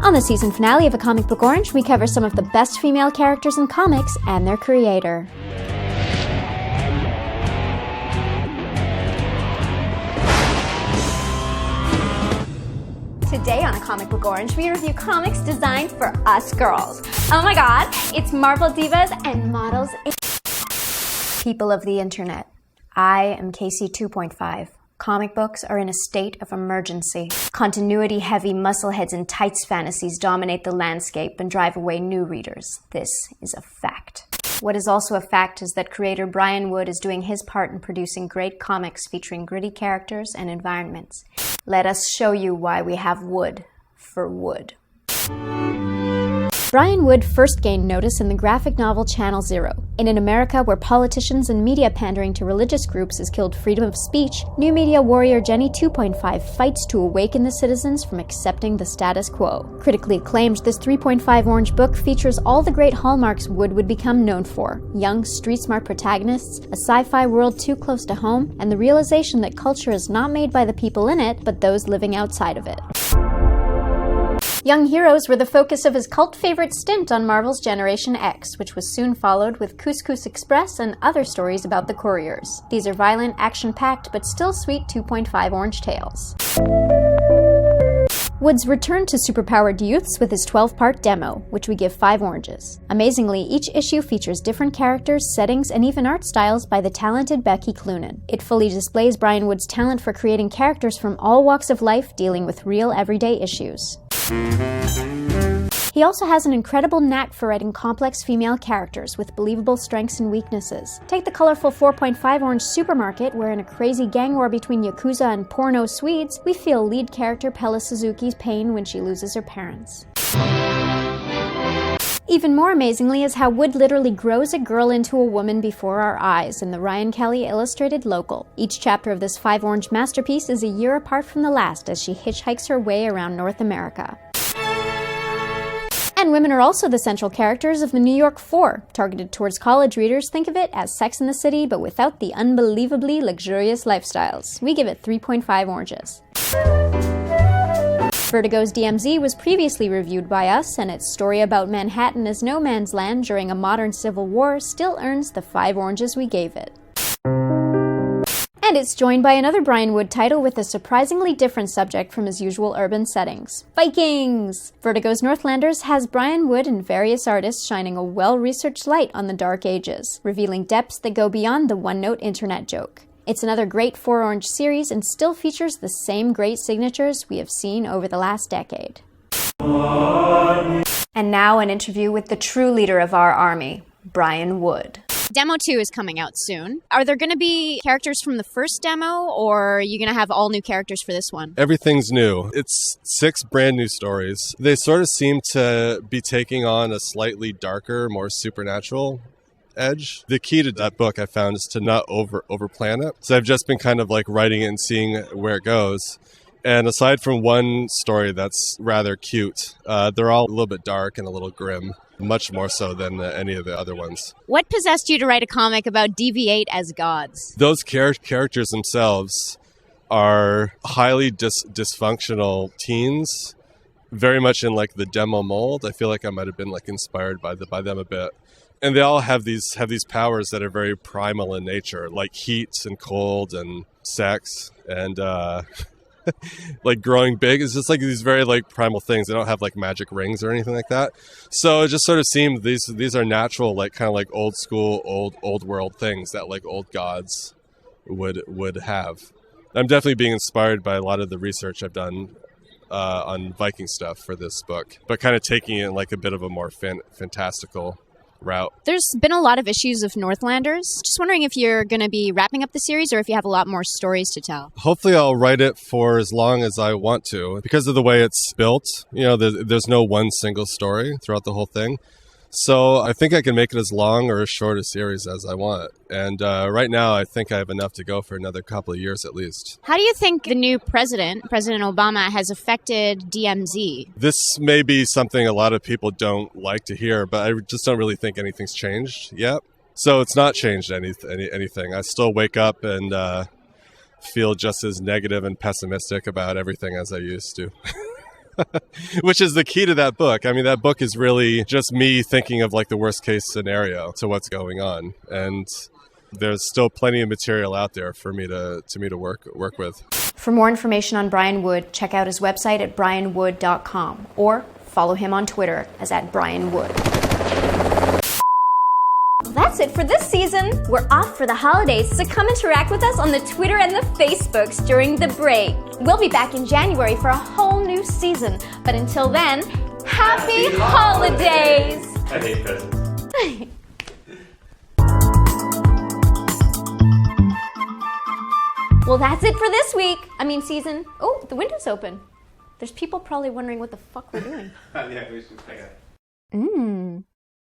On the season finale of A Comic Book Orange, we cover some of the best female characters in comics and their creator. Today on A Comic Book Orange, we review comics designed for us girls. Oh my god, it's Marvel divas and models. People of the internet, I am Casey 2.5. Comic books are in a state of emergency. Continuity-heavy muscleheads and tights fantasies dominate the landscape and drive away new readers. This is a fact. What is also a fact is that creator Brian Wood is doing his part in producing great comics featuring gritty characters and environments. Let us show you why we have Wood for Wood. Brian Wood first gained notice in the graphic novel Channel Zero. In an America where politicians and media pandering to religious groups has killed freedom of speech, new media warrior Jenny 2.5 fights to awaken the citizens from accepting the status quo. Critically acclaimed, this 3.5 orange book features all the great hallmarks Wood would become known for: young, street-smart protagonists, a sci-fi world too close to home, and the realization that culture is not made by the people in it, but those living outside of it. Young heroes were the focus of his cult favorite stint on Marvel's Generation X, which was soon followed with Couscous Express and other stories about the couriers. These are violent, action-packed, but still sweet 2.5 orange tales. Wood's returned to superpowered youths with his 12-part demo, which we give 5 oranges. Amazingly, each issue features different characters, settings, and even art styles by the talented Becky Cloonan. It fully displays Brian Wood's talent for creating characters from all walks of life dealing with real everyday issues. He also has an incredible knack for writing complex female characters with believable strengths and weaknesses. Take the colorful 4.5 orange Supermarket, where in a crazy gang war between Yakuza and porno Swedes, we feel lead character Pella Suzuki's pain when she loses her parents. Even more amazingly is how Wood literally grows a girl into a woman before our eyes in the Ryan Kelly illustrated Local. Each chapter of this 5 orange masterpiece is a year apart from the last as she hitchhikes her way around North America. And women are also the central characters of the New York Four. Targeted towards college readers, think of it as Sex and the City, but without the unbelievably luxurious lifestyles. We give it 3.5 oranges. Vertigo's DMZ was previously reviewed by us, and its story about Manhattan as no man's land during a modern civil war still earns the 5 oranges we gave it. And it's joined by another Brian Wood title with a surprisingly different subject from his usual urban settings: Vikings! Vertigo's Northlanders has Brian Wood and various artists shining a well-researched light on the Dark Ages, revealing depths that go beyond the one-note internet joke. It's another great 4 orange series and still features the same great signatures we have seen over the last decade. And now an interview with the true leader of our army, Brian Wood. Demo 2 is coming out soon. Are there going to be characters from the first demo, or are you going to have all new characters for this one? Everything's new. It's 6 brand new stories. They sort of seem to be taking on a slightly darker, more supernatural edge. The key to that book I found is to not overplan it. So I've just been kind of like writing it and seeing where it goes. And aside from one story that's rather cute, they're all a little bit dark and a little grim, much more so than any of the other ones. What possessed you to write a comic about DV8 as gods? Those characters themselves are highly dysfunctional teens, very much in like the demo mold. I feel like I might have been like inspired by them a bit. And they all have these powers that are very primal in nature, like heat and cold and sex and like growing big. It's just like these very like primal things. They don't have like magic rings or anything like that. So it just sort of seemed these are natural, like kind of like old school, old world things that like old gods would have. I'm definitely being inspired by a lot of the research I've done on Viking stuff for this book, but kind of taking it in like a bit of a more fantastical route. There's been a lot of issues of Northlanders. Just wondering if you're going to be wrapping up the series or if you have a lot more stories to tell. Hopefully I'll write it for as long as I want to. Because of the way it's built, you know, there's no one single story throughout the whole thing. So I think I can make it as long or as short a series as I want. And right now, I think I have enough to go for another couple of years at least. How do you think the new President Obama, has affected DMZ? This may be something a lot of people don't like to hear, but I just don't really think anything's changed yet. So it's not changed anything. I still wake up and feel just as negative and pessimistic about everything as I used to. Which is the key to that book. I mean, that book is really just me thinking of like the worst case scenario to what's going on. And there's still plenty of material out there for me to work with. For more information on Brian Wood, check out his website at brianwood.com or follow him on Twitter as @BrianWood. That's it for this season. We're off for the holidays, so come interact with us on the Twitter and the Facebooks during the break. We'll be back in January for a whole new season. But until then, happy holidays! I hate presents. Well, that's it for this week. Season. Oh, the window's open. There's people probably wondering what the fuck we're doing. Yeah, we should.